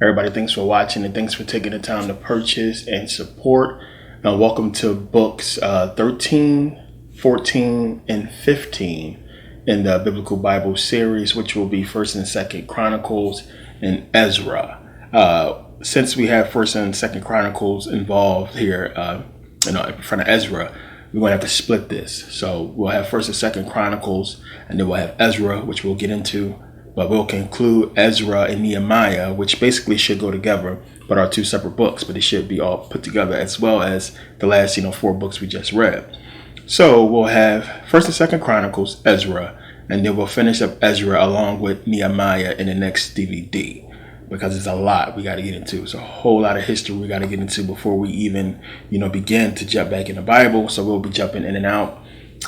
Everybody, thanks for watching and thanks for taking the time to purchase and support. Welcome to books 13, 14, and 15 in the Biblical Bible series, which will be 1st and 2nd Chronicles and Ezra. Since we have 1st and 2nd Chronicles involved here in front of Ezra, we're going to have to split this. So we'll have 1st and 2nd Chronicles, and then we'll have Ezra, which we'll get into. But we'll conclude Ezra and Nehemiah, which basically should go together, but are two separate books, but they should be all put together, as well as the last, 4 books we just read. So we'll have 1st and 2nd Chronicles, Ezra, and then we'll finish up Ezra along with Nehemiah in the next DVD, because it's a lot we got to get into. It's a whole lot of history we got to get into before we even, begin to jump back in the Bible. So we'll be jumping in and out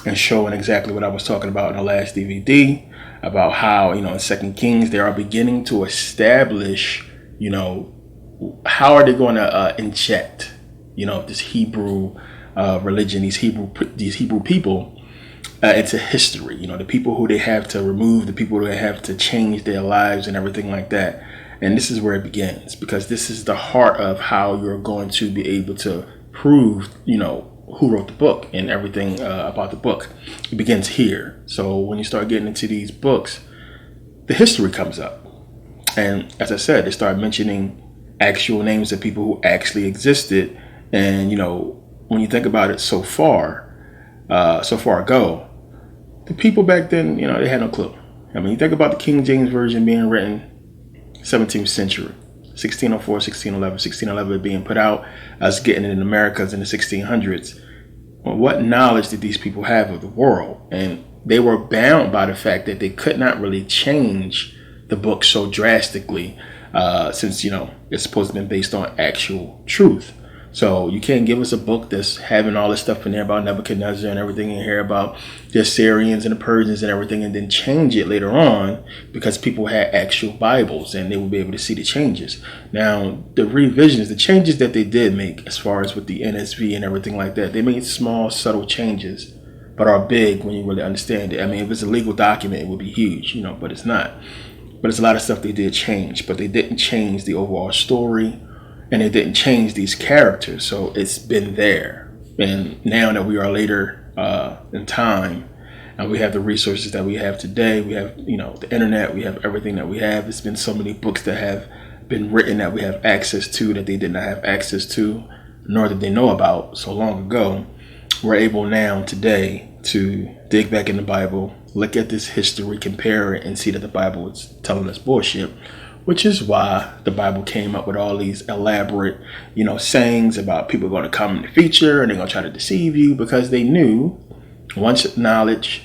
and showing exactly what I was talking about in the last DVD, about how, in 2nd Kings, they are beginning to establish, how are they going to inject, this Hebrew religion, these Hebrew people into history, the people who they have to remove, the people who they have to change their lives and everything like that. And this is where it begins, because this is the heart of how you're going to be able to prove, who wrote the book and everything about the book. It begins here. So when you start getting into these books, the history comes up. And as I said, they start mentioning actual names of people who actually existed. And, when you think about it so far ago, the people back then, they had no clue. I mean, you think about the King James Version being written 17th century. 1604, 1611, 1611 being put out, us getting it in Americas in the 1600s. Well, what knowledge did these people have of the world? And they were bound by the fact that they could not really change the book so drastically, since, it's supposed to be based on actual truth. So you can't give us a book that's having all this stuff in there about Nebuchadnezzar and everything in here about the Assyrians and the Persians and everything, and then change it later on because people had actual Bibles and they would be able to see the changes. Now, the revisions, the changes that they did make as far as with the NSV and everything like that, they made small, subtle changes, but are big when you really understand it. I mean, if it's a legal document, it would be huge, but it's not. But it's a lot of stuff they did change, but they didn't change the overall story. And it didn't change these characters, so it's been there. And now that we are later in time, and we have the resources that we have today, we have, the internet, we have everything that we have. There's been so many books that have been written that we have access to that they did not have access to, nor did they know about so long ago. We're able now today to dig back in the Bible, look at this history, compare it, and see that the Bible is telling us bullshit. Which is why the Bible came up with all these elaborate, sayings about people going to come in the future and they're going to try to deceive you, because they knew once knowledge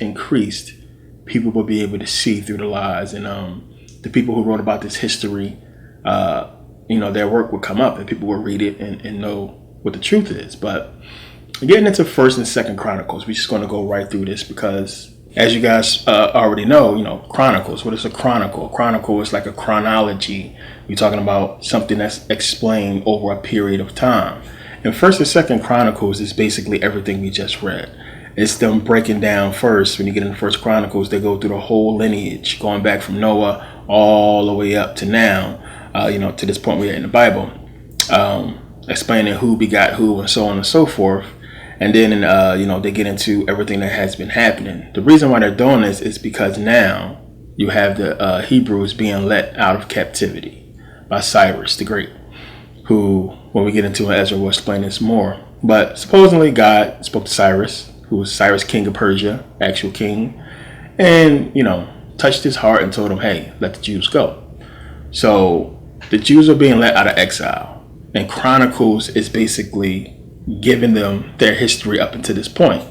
increased, people would be able to see through the lies. And the people who wrote about this history, their work would come up and people would read it and know what the truth is. But getting into 1st and 2nd Chronicles, we're just going to go right through this because, as you guys already know, Chronicles. What is a chronicle? A chronicle is like a chronology. We're talking about something that's explained over a period of time. And 1st and 2nd Chronicles is basically everything we just read. It's them breaking down first. When you get into 1st Chronicles, they go through the whole lineage, going back from Noah all the way up to now, to this point we're in the Bible, explaining who begot who and so on and so forth. And then, they get into everything that has been happening. The reason why they're doing this is because now you have the Hebrews being let out of captivity by Cyrus the Great, who, when we get into Ezra, we'll explain this more. But supposedly God spoke to Cyrus, who was Cyrus, king of Persia, actual king, and, touched his heart and told him, hey, let the Jews go. So the Jews are being let out of exile. And Chronicles is basically giving them their history up until this point.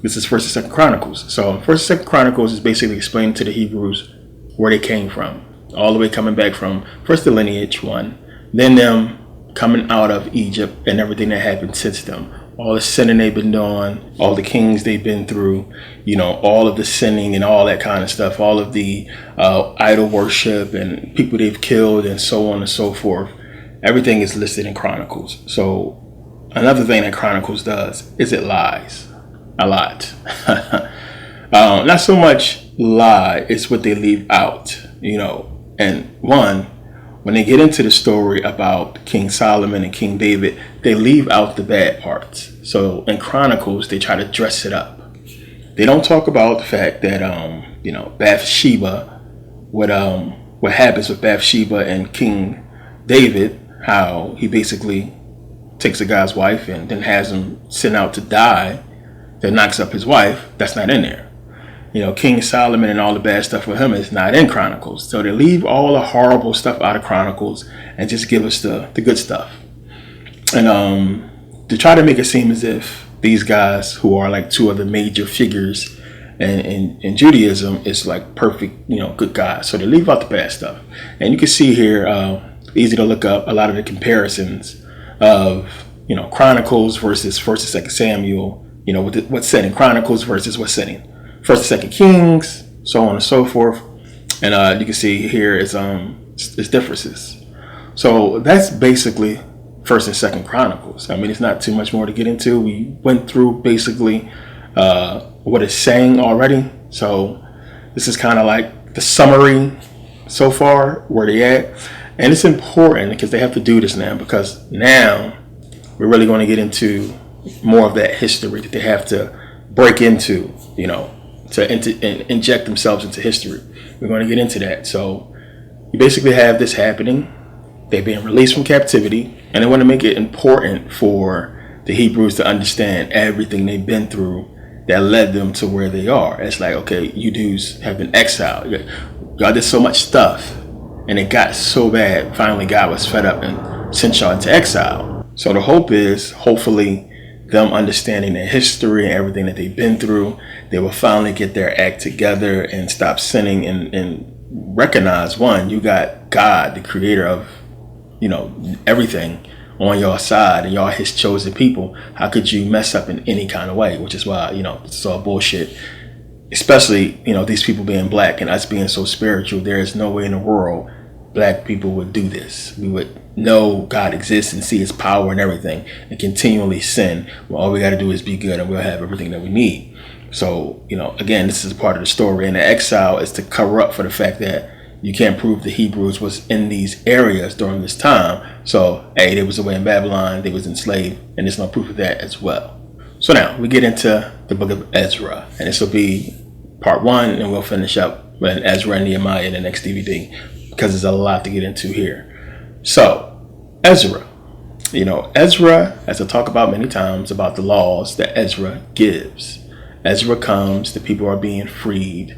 This is 1st and 2nd Chronicles. So 1st and 2nd Chronicles is basically explaining to the Hebrews where they came from, all the way coming back from first the lineage one, then them coming out of Egypt and everything that happened since them, all the sinning they've been doing, all the kings they've been through, all of the sinning and all that kind of stuff, all of the idol worship and people they've killed and so on and so forth. Everything is listed in Chronicles. So another thing that Chronicles does is it lies a lot. Not so much lie, it's what they leave out, And one, when they get into the story about King Solomon and King David, they leave out the bad parts. So in Chronicles, they try to dress it up. They don't talk about the fact that Bathsheba, what happens with Bathsheba and King David, how he basically takes a guy's wife and then has him sent out to die, that knocks up his wife. That's not in there. King Solomon and all the bad stuff with him is not in Chronicles. So they leave all the horrible stuff out of Chronicles and just give us the good stuff. And to try to make it seem as if these guys, who are like two of the major figures in Judaism, is like perfect, good guys. So they leave out the bad stuff. And you can see here, easy to look up a lot of the comparisons of, Chronicles versus 1st and 2nd Samuel, what's said in Chronicles versus what's said in 1st and 2nd Kings, so on and so forth. And you can see here is differences. So that's basically 1st and 2nd Chronicles. I mean, it's not too much more to get into. We went through basically what it's saying already. So this is kind of like the summary so far, where they at. And it's important because they have to do this now, because now we're really going to get into more of that history that they have to break into, to inject themselves into history. We're going to get into that. So you basically have this happening. They're being released from captivity, and they want to make it important for the Hebrews to understand everything they've been through that led them to where they are. It's like, okay, you dudes have been exiled. Y'all did so much stuff, and it got so bad. Finally, God was fed up and sent y'all into exile. So the hope is, hopefully, them understanding their history and everything that they've been through, they will finally get their act together and stop sinning and recognize, one, you got God, the creator of, everything, on your side, and y'all his chosen people. How could you mess up in any kind of way? Which is why, it's all bullshit. Especially, these people being black and us being so spiritual. There is no way in the world black people would do this. We would know God exists and see his power and everything, and continually sin. Well, all we got to do is be good, and we'll have everything that we need. So, again, this is a part of the story. And the exile is to cover up for the fact that you can't prove the Hebrews was in these areas during this time. So, hey, they was away in Babylon, they was enslaved, and there's no proof of that as well. So now we get into the book of Ezra, and this will be part 1, and we'll finish up with Ezra and Nehemiah in the next DVD, because there's a lot to get into here. So, Ezra. Ezra, as I talk about many times, about the laws that Ezra gives. Ezra comes, the people are being freed,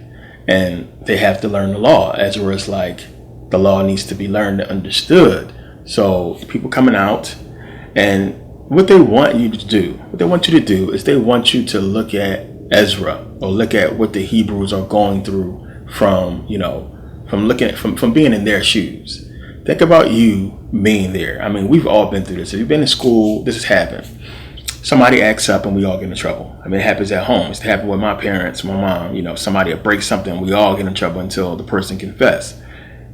and they have to learn the law. Ezra is like, the law needs to be learned and understood. So people coming out, and what they want you to do, is they want you to look at Ezra, or look at what the Hebrews are going through from being in their shoes. Think about you being there. I mean, we've all been through this. If you've been in school, this has happened. Somebody acts up and we all get in trouble. I mean, it happens at home. It's happened with my parents, my mom. Somebody will break something, we all get in trouble until the person confess.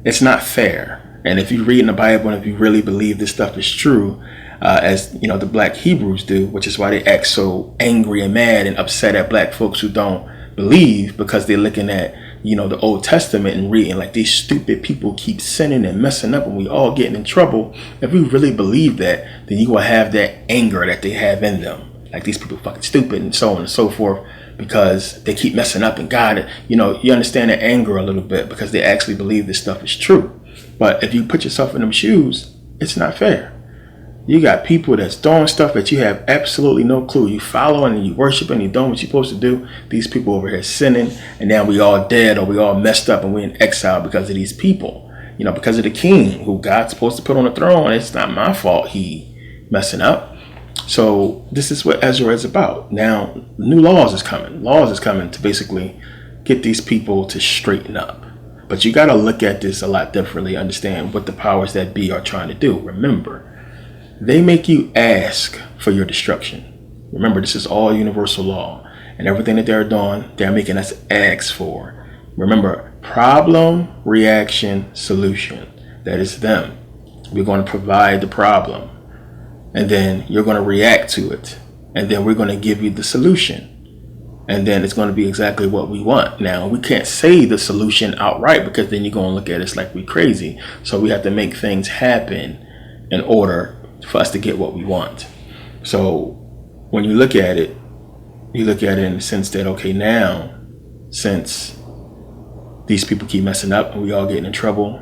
It's not fair. And if you read in the Bible, and if you really believe this stuff is true, as the black Hebrews do, which is why they act so angry and mad and upset at black folks who don't believe, because they're looking at the Old Testament and reading like these stupid people keep sinning and messing up and we all getting in trouble. If we really believe that, then you will have that anger that they have in them. Like, these people fucking stupid and so on and so forth, because they keep messing up, and God, you understand their anger a little bit because they actually believe this stuff is true. But if you put yourself in them shoes, it's not fair. You got people that's doing stuff that you have absolutely no clue. You following and you worshiping, you doing what you're supposed to do. These people over here sinning, and now we all dead, or we all messed up, and we're in exile because of these people. Because of the king who God's supposed to put on the throne. It's not my fault he messing up. So this is what Ezra is about. Now, new laws is coming. Laws is coming to basically get these people to straighten up. But you got to look at this a lot differently, understand what the powers that be are trying to do. Remember, they make you ask for your destruction. Remember, this is all universal law, and everything that they're doing, they're making us ask for. Remember, problem, reaction, solution. That is them. We're going to provide the problem, and then you're going to react to it, and then we're going to give you the solution. and then it's going to be exactly what we want. Now, we can't say the solution outright, because then you're going to look at us like we crazy. So we have to make things happen in order for us to get what we want. So when you look at it in the sense that, okay, now, since these people keep messing up and we all getting in trouble,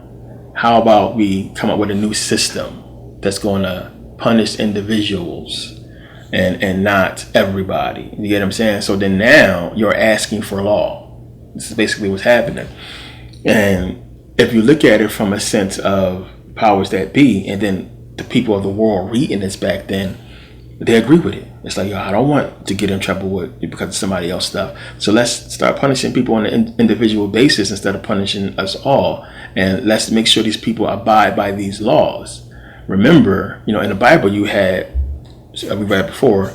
how about we come up with a new system that's going to punish individuals and not everybody? You get what I'm saying? So then now you're asking for law. This is basically what's happening. And if you look at it from a sense of powers that be, and then the people of the world reading this back then, they agree with it. It's like, yo, I don't want to get in trouble with because of somebody else's stuff. So let's start punishing people on an individual basis instead of punishing us all. And let's make sure these people abide by these laws. Remember, in the Bible, you had, we read before,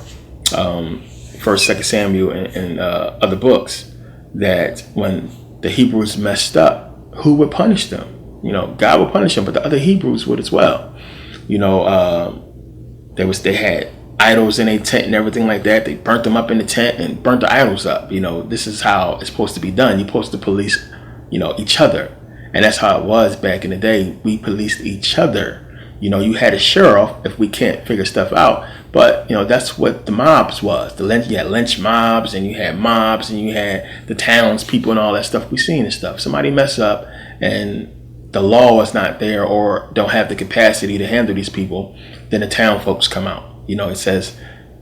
1st, 2nd Samuel and other books, that when the Hebrews messed up, who would punish them? God would punish them, but the other Hebrews would as well. They had idols in a tent and everything like that. They burnt them up in the tent and burnt the idols up. This is how it's supposed to be done. You're supposed to police, each other. And that's how it was back in the day. We policed each other. You had a sheriff if we can't figure stuff out. But, that's what the mobs was. You had lynch mobs, and you had mobs, and you had the townspeople and all that stuff. We seen this stuff. Somebody mess up and the law is not there or don't have the capacity to handle these people, then the town folks come out. It says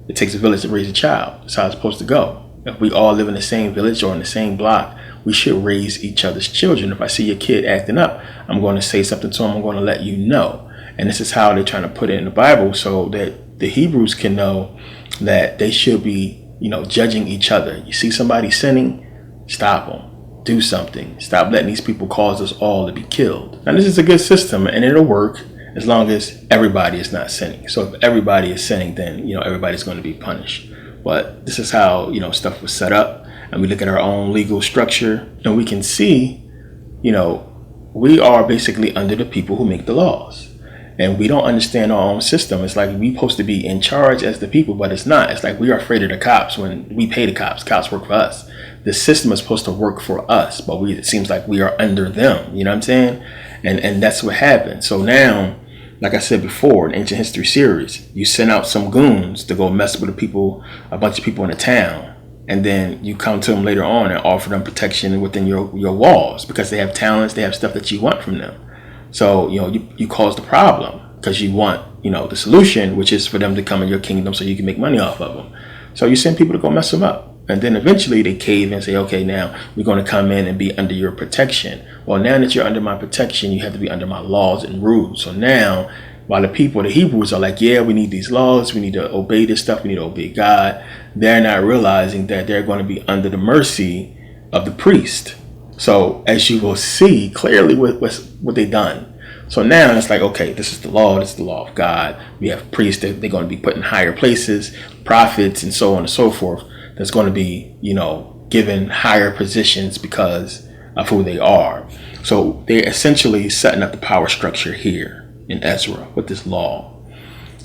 it takes a village to raise a child. That's how it's supposed to go. If we all live in the same village or in the same block, we should raise each other's children. If I see your kid acting up, I'm going to say something to him. I'm going to let you know. And this is how they're trying to put it in the Bible, so that the Hebrews can know that they should be, judging each other. You see somebody sinning, stop them. Do something. Stop letting these people cause us all to be killed. Now, this is a good system, and it'll work as long as everybody is not sinning. So if everybody is sinning, then, everybody's going to be punished. But this is how, stuff was set up. And we look at our own legal structure, and we can see, we are basically under the people who make the laws. And we don't understand our own system. It's like we're supposed to be in charge as the people, but it's not. It's like we are afraid of the cops when we pay the cops. Cops work for us. The system is supposed to work for us, but it seems like we are under them. You know what I'm saying? And that's what happened. So now, like I said before, in Ancient History series, you send out some goons to go mess with a bunch of people in the town. And then you come to them later on and offer them protection within your walls because they have talents, they have stuff that you want from them. So, you cause the problem because you want, the solution, which is for them to come in your kingdom so you can make money off of them. So you send people to go mess them up. And then eventually they cave and say, okay, now we're going to come in and be under your protection. Well, now that you're under my protection, you have to be under my laws and rules. So now, while the Hebrews are like, yeah, we need these laws, we need to obey this stuff, we need to obey God, they're not realizing that they're going to be under the mercy of the priest. So as you will see clearly what they've done. So now it's like, okay, this is the law of God. We have priests that they're going to be put in higher places, prophets, and so on and so forth. That's going to be, given higher positions because of who they are. So they're essentially setting up the power structure here in Ezra with this law.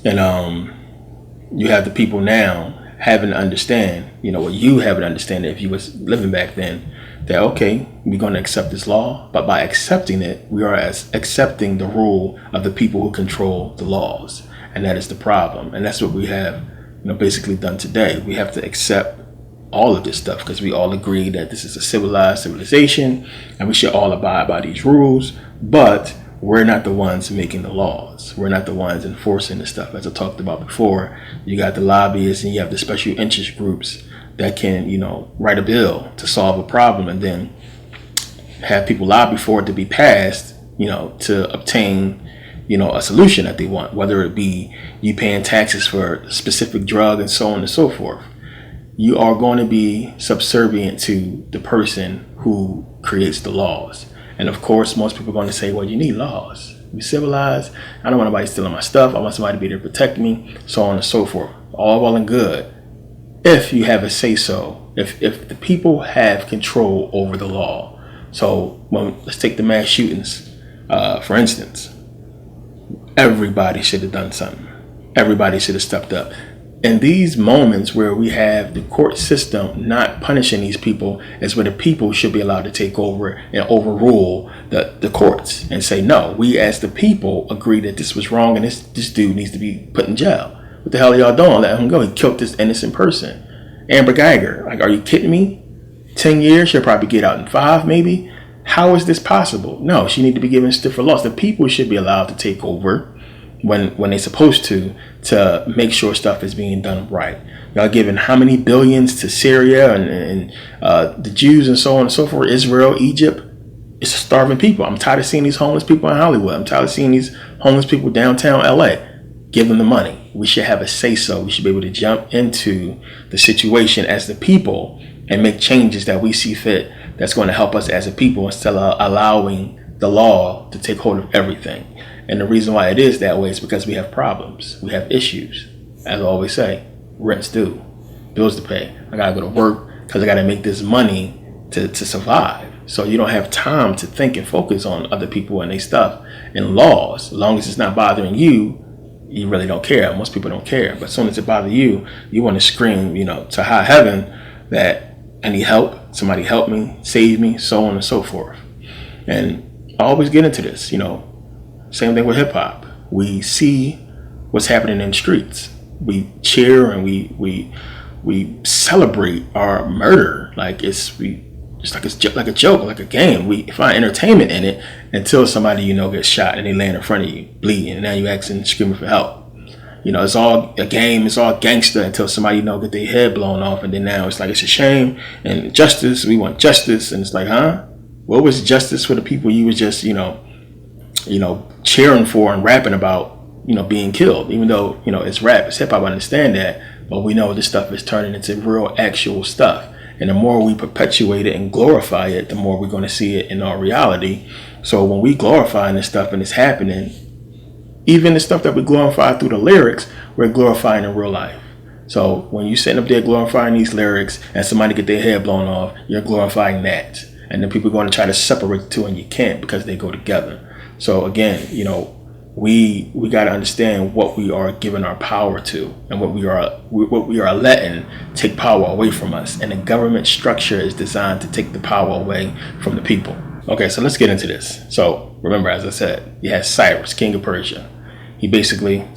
And you have the people now having to understand, you have to understand that if you was living back then, that, okay, we're going to accept this law, but by accepting it, we are accepting the rule of the people who control the laws. And that is the problem. And that's what we have, basically done today. We have to accept all of this stuff because we all agree that this is a civilization and we should all abide by these rules, but we're not the ones making the laws. We're not the ones enforcing the stuff. As I talked about before, you got the lobbyists and you have the special interest groups that can, write a bill to solve a problem and then have people lobby for it to be passed, to obtain, a solution that they want, whether it be you paying taxes for a specific drug and so on and so forth. You are going to be subservient to the person who creates the laws. And of course, most people are going to say, well, you need laws. We civilized. I don't want nobody stealing my stuff. I want somebody to be there to protect me, so on and so forth. All well and good. If you have a say so, if the people have control over the law. So let's take the mass shootings, for instance. Everybody should have done something. Everybody should have stepped up. in these moments where we have the court system not punishing these people is where the people should be allowed to take over and overrule the courts and say, no, we as the people agree that this was wrong and this dude needs to be put in jail. What the hell are y'all doing? Let him go. He killed this innocent person. Amber Geiger, like, are you kidding me? 10 years, she'll probably get out in 5 maybe. How is this possible? No, she need to be given stiffer laws. The people should be allowed to take over when they're supposed to make sure stuff is being done right. Y'all giving how many billions to Syria and the Jews and so on and so forth, Israel, Egypt. It's starving people. I'm tired of seeing these homeless people in Hollywood. I'm tired of seeing these homeless people downtown LA. Give them the money. We should have a say-so. We should be able to jump into the situation as the people and make changes that we see fit that's going to help us as a people instead of allowing the law to take hold of everything. And the reason why it is that way is because we have problems. We have issues. As I always say, rent's due, bills to pay. I got to go to work because I got to make this money to survive. So you don't have time to think and focus on other people and their stuff and laws. As long as it's not bothering you, you really don't care. Most people don't care. But as soon as it bothers you, you want to scream, to high heaven that I need help. Somebody help me, save me, so on and so forth. And I always get into this, Same thing with hip hop. We see what's happening in the streets. We cheer and we celebrate our murder like it's like a joke, like a game. We find entertainment in it until somebody gets shot and they land in front of you bleeding, and now you asking, screaming for help. It's all a game. It's all gangster until somebody get their head blown off, and then now it's like it's a shame and justice. We want justice, and it's like, huh? What was justice for the people you was just cheering for and rapping about, being killed? Even though it's rap, it's hip hop. I understand that, but we know this stuff is turning into real, actual stuff. And the more we perpetuate it and glorify it, the more we're going to see it in our reality. So when we glorify this stuff and it's happening, even the stuff that we glorify through the lyrics, we're glorifying in real life. So when you're sitting up there glorifying these lyrics and somebody get their head blown off, you're glorifying that. And then people are going to try to separate the two, and you can't because they go together. So again, we got to understand what we are giving our power to and what we are letting take power away from us. And the government structure is designed to take the power away from the people. Okay, so let's get into this. So remember, as I said, you had Cyrus, king of Persia. He basically,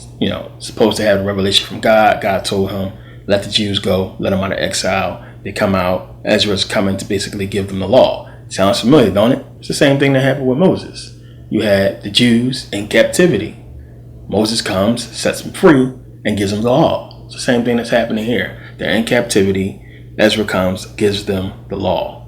supposed to have a revelation from God. God told him, let the Jews go, let them out of exile. They come out. Ezra's coming to basically give them the law. Sounds familiar, don't it? It's the same thing that happened with Moses. You had the Jews in captivity. Moses comes, sets them free, and gives them the law. It's the same thing that's happening here. They're in captivity. Ezra comes, gives them the law.